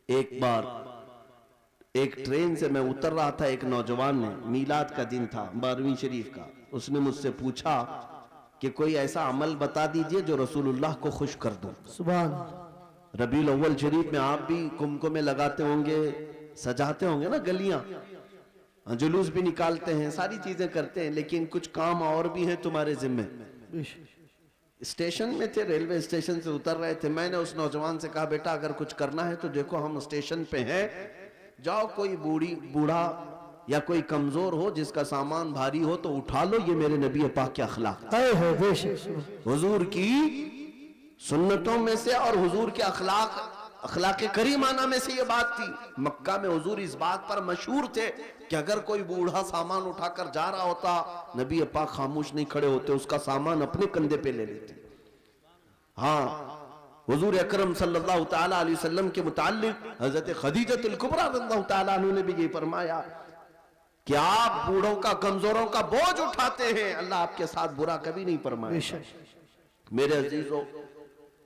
ایک بار ایک ٹرین سے میں اتر رہا تھا، ایک نوجوان نے، میلاد کا دن تھا 12ویں شریف کا، اس نے مجھ سے پوچھا کہ کوئی ایسا عمل بتا دیجئے جو رسول اللہ کو خوش کر دو۔ سبحان ربیع الاول شریف میں آپ بھی کمکمے لگاتے ہوں گے، سجاتے ہوں گے نا گلیاں، جلوس بھی نکالتے ہیں، ساری چیزیں کرتے ہیں، لیکن کچھ کام اور بھی ہیں تمہارے ذمہ۔ اسٹیشن میں تھے، ریلوے اسٹیشن سے اتر رہے تھے، میں نے اس نوجوان سے کہا بیٹا اگر کچھ کرنا ہے تو دیکھو ہم اسٹیشن پہ ہیں، جاؤ کوئی بوڑھا یا کوئی کمزور ہو جس کا سامان بھاری ہو تو اٹھا لو، یہ میرے نبی پاک کے اخلاق حضور کی سنتوں میں سے اور حضور کے اخلاق کریمانہ میں سے یہ بات تھی۔ مکہ میں حضور اس بات پر مشہور تھے کہ اگر کوئی بوڑھا سامان اٹھا کر جا رہا ہوتا، نبی پاک خاموش نہیں کھڑے ہوتے، اس کا سامان اپنے کندھے پہ لے لیتے۔ ہاں، حضور اکرم صلی اللہ تعالیٰ علیہ وسلم کے متعلق حضرت خدیجہ الکبریٰ رضی اللہ تعالیٰ عنہ نے بھی یہ فرمایا کہ آپ بوڑھوں کا، کمزوروں کا بوجھ اٹھاتے ہیں، اللہ آپ کے ساتھ برا کبھی نہیں فرمایا۔ میرے عزیزوں،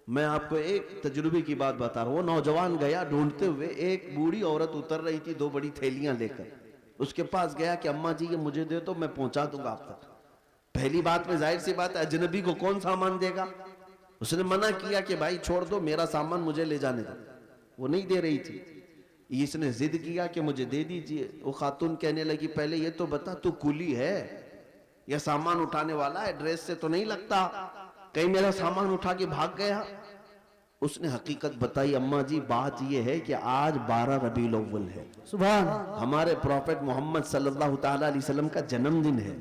میں آپ کو ایک تجربے کی بات بتا رہا ہوں۔ وہ نوجوان گیا ڈھونڈتے ہوئے، ایک بوڑھی عورت اتر رہی تھی 2 بڑی تھیلیاں لے کر، اس کے پاس گیا کہ اماں جی یہ مجھے دے تو میں پہنچا دوں گا آپ تک۔ پہلی بات میں ظاہر سی بات ہے اجنبی کو کون سامان دے گا؟ اس نے منع کیا کہ بھائی چھوڑ دو، میرا سامان مجھے لے جانے دو، وہ نہیں دے رہی تھی۔ اس نے ضد کیا کہ مجھے دے دیجئے۔ وہ خاتون کہنے لگی پہلے یہ تو بتا تو کولی ہے یا سامان اٹھانے والا ہے؟ ڈریس سے تو نہیں لگتا، کہیں میرا سامان اٹھا کے بھاگ گیا؟ اس نے حقیقت بتائی، اماں جی بات یہ ہے کہ آج 12 ربیع الاول ہے، سبحان ہمارے پروفیٹ محمد صلی اللہ تعالیٰ علیہ وسلم کا جنم دن ہے،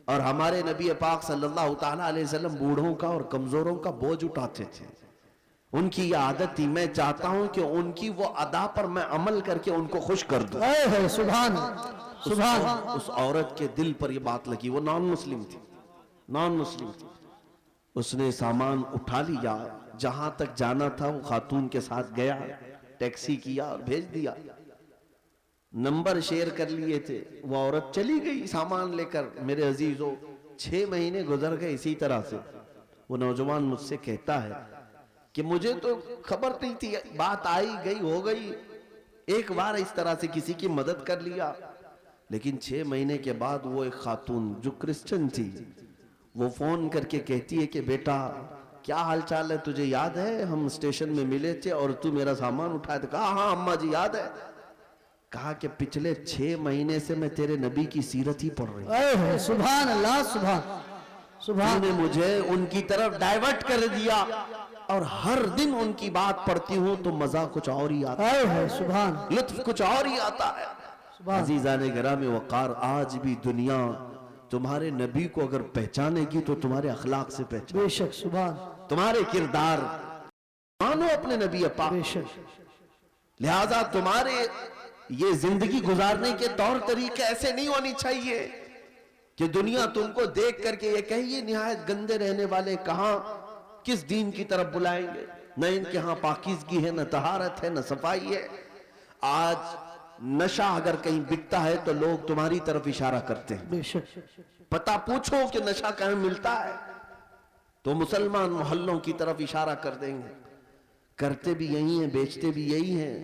اور ہمارے نبی پاک صلی اللہ تعالیٰ علیہ وسلم بوڑھوں کا اور کمزوروں کا بوجھ اٹھاتے تھے۔ ان کی یہ عادت تھی، میں چاہتا ہوں کہ ان کی وہ ادا پر میں عمل کر کے ان کو خوش کر دوں۔ سبحان سبحان اس عورت کے دل پر یہ بات لگی، وہ نان مسلم تھی، اس نے سامان اٹھا لیا، جہاں تک جانا تھا وہ خاتون کے ساتھ گیا، ٹیکسی کیا اور بھیج دیا، نمبر شیئر کر لیے تھے، وہ عورت چلی گئی سامان لے کر۔ میرے عزیزو 6 مہینے گزر گئے اسی طرح سے۔ وہ نوجوان مجھ سے کہتا ہے کہ مجھے تو خبر نہیں تھی، بات آئی گئی ہو گئی، ایک بار اس طرح سے کسی کی مدد کر لیا، لیکن 6 مہینے کے بعد وہ ایک خاتون جو کرسچن تھی وہ فون کر کے کہتی ہے کہ بیٹا کیا حال چال ہے، تجھے یاد ہے ہم اسٹیشن میں ملے تھے اور تو میرا سامان اٹھایا تھا؟ کہا ہاں اماں جی یاد ہے۔ کہا کہ پچھلے 6 مہینے سے میں تیرے نبی کی سیرت ہی پڑھ رہی ہوں، سبحان اللہ، سبحان تو نے مجھے ان کی طرف ڈائیورٹ کر دیا، اور ہر دن ان کی بات پڑھتی ہوں تو مزہ کچھ اور ہی آتا ہے، سبحان لطف کچھ اور ہی آتا ہے۔ عزیزان گرامی وقار، آج بھی دنیا تمہارے نبی کو اگر پہچانے گی تو تمہارے اخلاق سے پہچانے، بے شک، سبحان تمہارے کردار، مانو اپنے نبی پاک، بے شک۔ لہذا تمہارے یہ زندگی گزارنے کے طور طریقے ایسے نہیں ہونی چاہیے کہ دنیا تم کو دیکھ کر کے یہ کہے یہ نہایت گندے رہنے والے کہاں کس دین کی طرف بلائیں گے، نہ ان کے ہاں پاکیزگی ہے، نہ طہارت ہے، نہ صفائی ہے۔ آج نشہ اگر کہیں بکتا ہے تو لوگ تمہاری طرف اشارہ کرتے ہیں، بے شک، پتہ پوچھو کہ نشہ کہیں ملتا ہے تو مسلمان محلوں کی طرف اشارہ کر دیں گے، کرتے بھی یہی ہیں، بیچتے بھی یہی ہیں۔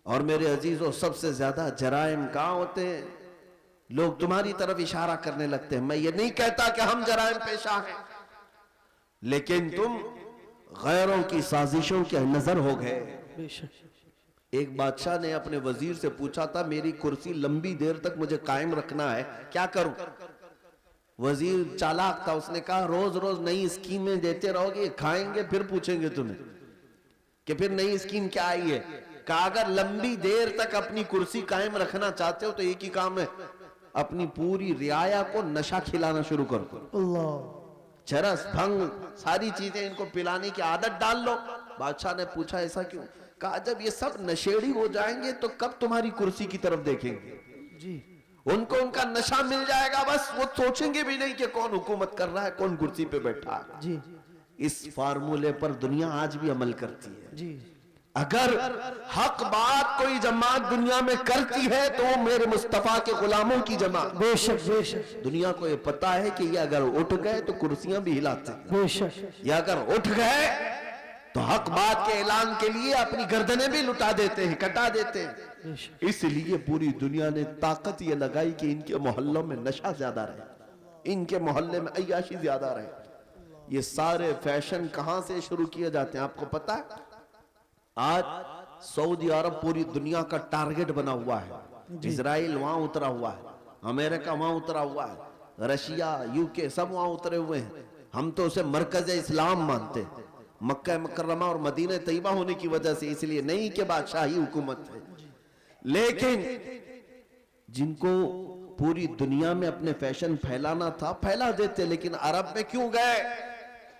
اور میرے عزیزوں سب سے زیادہ جرائم کہاں ہوتے ہیں؟ لوگ تمہاری طرف اشارہ کرنے لگتے ہیں۔ میں یہ نہیں کہتا کہ ہم جرائم پیشہ ہیں، لیکن تم غیروں کی سازشوں کے نظر ہو گئے۔ بے شک۔ ایک بادشاہ نے اپنے وزیر سے پوچھا تھا میری کرسی لمبی دیر تک مجھے قائم رکھنا ہے، کیا کروں؟ وزیر چالاک تھا، اس نے کہا روز روز نئی اسکیمیں دیتے رہو گے، کھائیں گے پھر پوچھیں گے تمہیں کہ پھر نئی اسکیم کیا آئی ہے۔ کہا اگر لمبی دیر تک اپنی کرسی قائم رکھنا چاہتے ہو تو ایک ہی کام ہے، اپنی پوری رعایا کو نشہ کھلانا شروع کر دو، اللہ، چرس بھنگ ساری چیزیں ان کو پلانے کی عادت ڈال لو۔ بادشاہ نے پوچھا ایسا کیوں؟ کہا جب یہ سب نشیڑی ہو جائیں گے تو کب تمہاری کرسی کی طرف دیکھیں گے؟ جی، ان کو ان کا نشہ مل جائے گا، بس وہ سوچیں گے بھی نہیں کہ کون حکومت کر رہا ہے، کون کرسی پہ بیٹھا ہے۔ جی، اس فارمولے پر دنیا آج بھی عمل کرتی ہے۔ جی، اگر حق بات کوئی جماعت دنیا میں کرتی ہے تو وہ میرے مصطفیٰ کے غلاموں کی جماعت۔ بے شک، بے شک، دنیا کو یہ پتا ہے کہ یہ اگر اٹھ گئے تو کرسیاں بھی ہلاتے ہیں، بے شک، یہ اگر اٹھ گئے تو حق بات کے اعلان کے لیے اپنی گردنیں بھی لٹا دیتے ہیں، کٹا دیتے ہیں۔ بے شک اس لیے پوری دنیا نے طاقت یہ لگائی کہ ان کے محلوں میں نشہ زیادہ رہے، ان کے محلے میں عیاشی زیادہ رہے۔ یہ سارے فیشن کہاں سے شروع کیے جاتے ہیں آپ کو پتا ہے؟ آج سعودی عرب پوری دنیا کا ٹارگٹ بنا ہوا ہے، اسرائیل وہاں اترا ہوا ہے، امریکہ وہاں اترا ہوا ہے، رشیا، یوکے سب وہاں اترے ہوئے ہیں۔ ہم تو اسے مرکز اسلام مانتے ہیں، مکہ مکرمہ اور مدینہ طیبہ ہونے کی وجہ سے، اس لیے نہیں کہ بادشاہی حکومت ہے، لیکن جن کو پوری دنیا میں اپنے فیشن پھیلانا تھا پھیلا دیتے، لیکن عرب میں کیوں گئے؟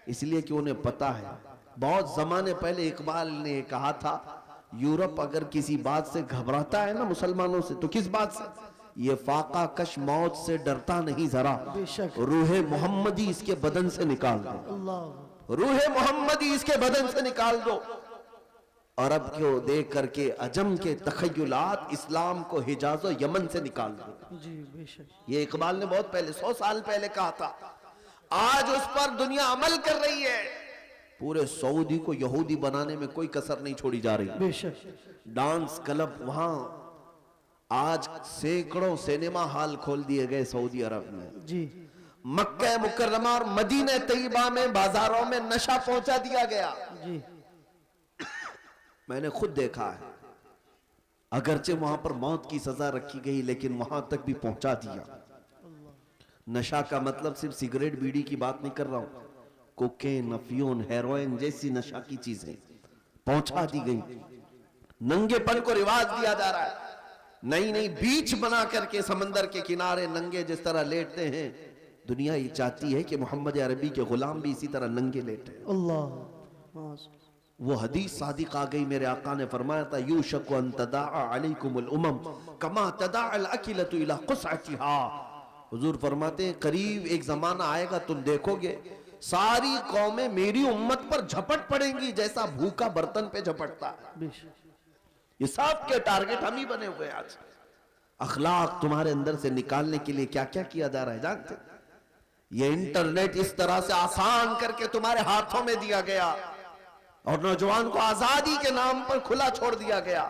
اس لیے کہ انہیں پتا ہے۔ بہت زمانے پہلے اقبال نے کہا تھا، یورپ اگر کسی بات سے گھبراتا ہے نا مسلمانوں سے، تو کس بات سے؟ یہ فاقہ کش موت سے ڈرتا نہیں ذرا، بے شک روح محمدی اس کے بدن سے نکال دو، اللہ روح محمدی اس کے بدن سے نکال دو۔ عرب کو دیکھ کر کے عجم کے تخیلات اسلام کو حجاز و یمن سے نکال دو۔ جی بے شک یہ اقبال نے بہت پہلے 100 سال پہلے کہا تھا، آج اس پر دنیا عمل کر رہی ہے۔ پورے سعودی کو یہودی بنانے میں کوئی کسر نہیں چھوڑی جا رہی۔ بے شک ڈانس کلب وہاں آج سینکڑوں سینما ہال کھول دیے گئے سعودی عرب میں۔ جی مکہ مکرمہ اور مدینہ طیبہ میں بازاروں میں نشہ پہنچا دیا گیا۔ جی میں نے خود دیکھا ہے، اگرچہ وہاں پر موت کی سزا رکھی گئی لیکن وہاں تک بھی پہنچا دیا۔ نشہ کا مطلب صرف سگریٹ بیڑی کی بات نہیں کر رہا ہوں، کوکین، افیون، ہیروئن جیسی نشہ کی چیزیں پہنچا دی گئی۔ ننگے پن کو رواج دیا جا رہا ہے، نئی نئی بیچ بنا کر کے سمندر کے کنارے ننگے جس طرح لیٹتے ہیں، دنیا یہ چاہتی ہے کہ محمد عربی کے غلام بھی اسی طرح ننگے لیٹے۔ اللہ وہ حدیث صادق آ گئی، میرے آقا نے فرمایا تھا، یوشک ان تداعى علیکم الامم کما تداعى الاکلۃ الی قصعتها۔ حضور فرماتے ہیں قریب ایک زمانہ آئے گا، تم دیکھو گے ساری قومیں میری امت پر جھپٹ پڑیں گی جیسا بھوکا برتن پہ جھپٹتا ہے۔ بے شک یہ سب کے ٹارگٹ ہم ہی بنے ہوئے آج۔ اخلاق تمہارے اندر سے نکالنے کے لیے کیا کیا کیا جا رہا ہے جانتے؟ یہ انٹرنیٹ اس طرح سے آسان کر کے تمہارے ہاتھوں میں دیا گیا، اور نوجوان کو آزادی کے نام پر کھلا چھوڑ دیا گیا۔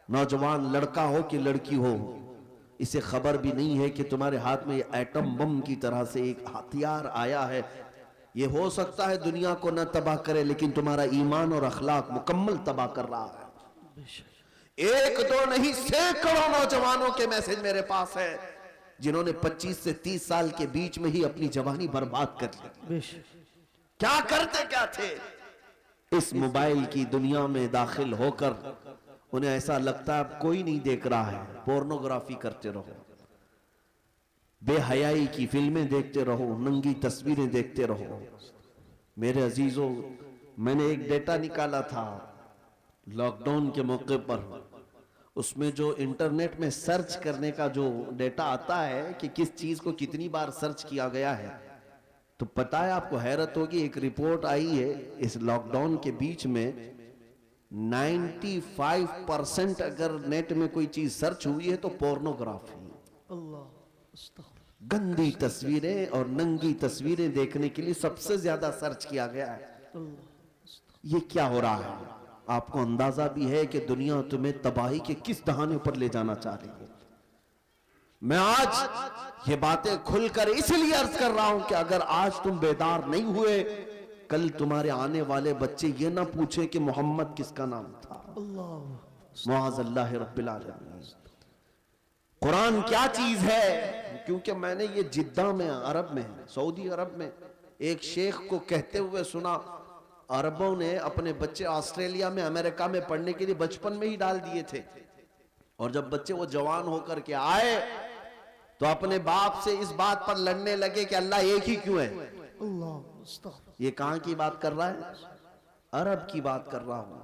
نوجوان لڑکا ہو کہ لڑکی ہو، اسے خبر بھی نہیں ہے کہ تمہارے ہاتھ میں یہ ایٹم بم کی طرح سے ایک ہتھیار آیا ہے۔ یہ ہو سکتا ہے دنیا کو نہ تباہ کرے، لیکن تمہارا ایمان اور اخلاق مکمل تباہ کر رہا ہے۔ بے شک ایک دو نہیں، سینکڑوں نوجوانوں کے میسج میرے پاس ہے جنہوں نے 25 سے 30 سال کے بیچ میں ہی اپنی جوانی برباد کر لی۔ بے شک کیا کرتے کیا تھے؟ اس موبائل کی دنیا میں داخل ہو کر انہیں ایسا لگتا ہے اب کوئی نہیں دیکھ رہا ہے، پورنوگرافی کرتے رہو، بے حیائی کی فلمیں دیکھتے رہو، ننگی تصویریں دیکھتے رہو۔ میرے عزیزوں، میں نے ایک ڈیٹا نکالا تھا لاک ڈاؤن کے موقع پر، اس میں جو انٹرنیٹ میں سرچ کرنے کا جو ڈیٹا آتا ہے کہ کس چیز کو کتنی بار سرچ کیا گیا ہے، تو پتہ ہے آپ کو حیرت ہوگی، ایک رپورٹ آئی ہے اس لاک ڈاؤن کے بیچ میں 95% اگر نیٹ میں کوئی چیز سرچ ہوئی ہے تو پورنوگرافی، اللہ گندی تصویریں اور ننگی تصویریں دیکھنے کے لیے سب سے زیادہ سرچ کیا گیا ہے۔ یہ کیا ہو رہا ہے؟ آپ کو اندازہ بھی ہے کہ دنیا تمہیں تباہی کے کس دہانے پر لے جانا چاہ رہی ہے۔ میں آج یہ باتیں کھل کر اس لیے عرض کر رہا ہوں کہ اگر آج تم بیدار نہیں ہوئے، کل تمہارے آنے والے بچے یہ نہ پوچھیں کہ محمد کس کا نام تھا۔ معاذ اللہ رب العالمین۔ قرآن کیا چیز ہے؟ کیونکہ میں نے یہ جدہ میں، عرب میں، سعودی عرب میں ایک شیخ کو کہتے ہوئے سنا، عربوں نے اپنے بچے آسٹریلیا میں، امریکہ میں پڑھنے کے لیے بچپن میں ہی ڈال دیے تھے، اور جب بچے وہ جوان ہو کر کے آئے تو اپنے باپ سے اس بات پر لڑنے لگے کہ اللہ ایک ہی کیوں ہے۔ یہ کہاں کی بات کر رہا ہے؟ عرب کی بات کر رہا ہوں۔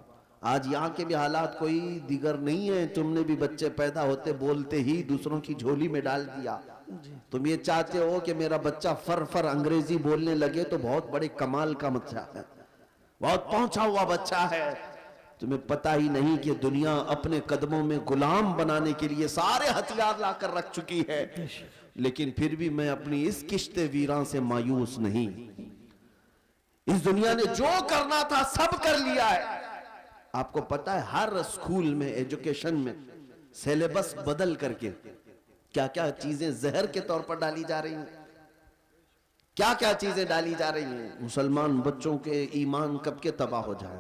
آج یہاں کے بھی حالات کوئی دیگر نہیں ہیں، تم نے بھی بچے پیدا ہوتے بولتے ہی دوسروں کی جھولی میں ڈال دیا۔ تم یہ چاہتے ہو کہ میرا بچہ فر انگریزی بولنے لگے تو بہت بڑے کمال کا بچہ ہے، بہت پہنچا ہوا بچہ ہے۔ تمہیں پتہ ہی نہیں کہ دنیا اپنے قدموں میں غلام بنانے کے لیے سارے ہتھیار لا کر رکھ چکی ہے، لیکن پھر بھی میں اپنی اس کشت ویراں سے مایوس نہیں۔ اس دنیا نے جو کرنا تھا سب کر لیا ہے. آپ کو پتا ہے ہر اسکول میں ایجوکیشن میں سیلیبس بدل کر کے کیا کیا چیزیں زہر کے طور پر ڈالی جا رہی ہیں, کیا کیا چیزیں ڈالی جا رہی ہیں. مسلمان بچوں کے ایمان کب کے تباہ ہو جائے.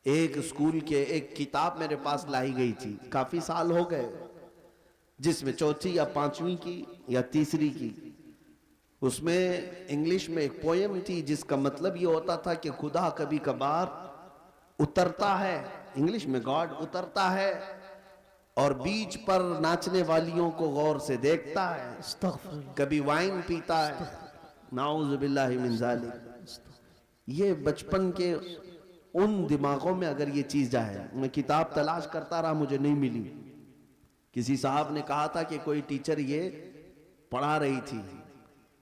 ایک اسکول کے ایک کتاب میرے پاس لائی گئی تھی, کافی سال ہو گئے, جس میں چوتھی یا پانچویں کی یا تیسری کی, اس میں انگلش میں ایک پوئم تھی جس کا مطلب یہ ہوتا تھا کہ خدا کبھی کبھار اترتا ہے, انگلش میں گاڈ اترتا ہے اور بیچ پر ناچنے والیوں کو غور سے دیکھتا ہے, استغفر اللہ. کبھی وائن پیتا ہے, نعوذ باللہ من ذالک. یہ بچپن کے ان دماغوں میں اگر یہ چیز جائے. میں کتاب تلاش کرتا رہا, مجھے نہیں ملی. کسی صاحب نے کہا تھا کہ کوئی ٹیچر یہ پڑھا رہی تھی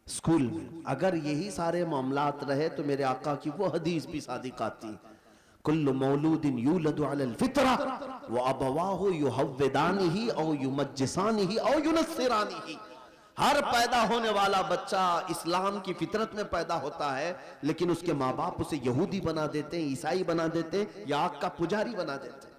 اسکول میں, اگر یہی سارے معاملات رہے تو میرے آقا کی وہ حدیث بھی صادق آتی, کل مولود یولد علی الفطرہ وابواہ یہودانہ او یمجسانہ او ینصرانہ. ہر پیدا ہونے والا بچہ اسلام کی فطرت میں پیدا ہوتا ہے, لیکن اس کے ماں باپ اسے یہودی بنا دیتے ہیں, عیسائی بنا دیتے ہیں, یا آگ کا پجاری بنا دیتے ہیں.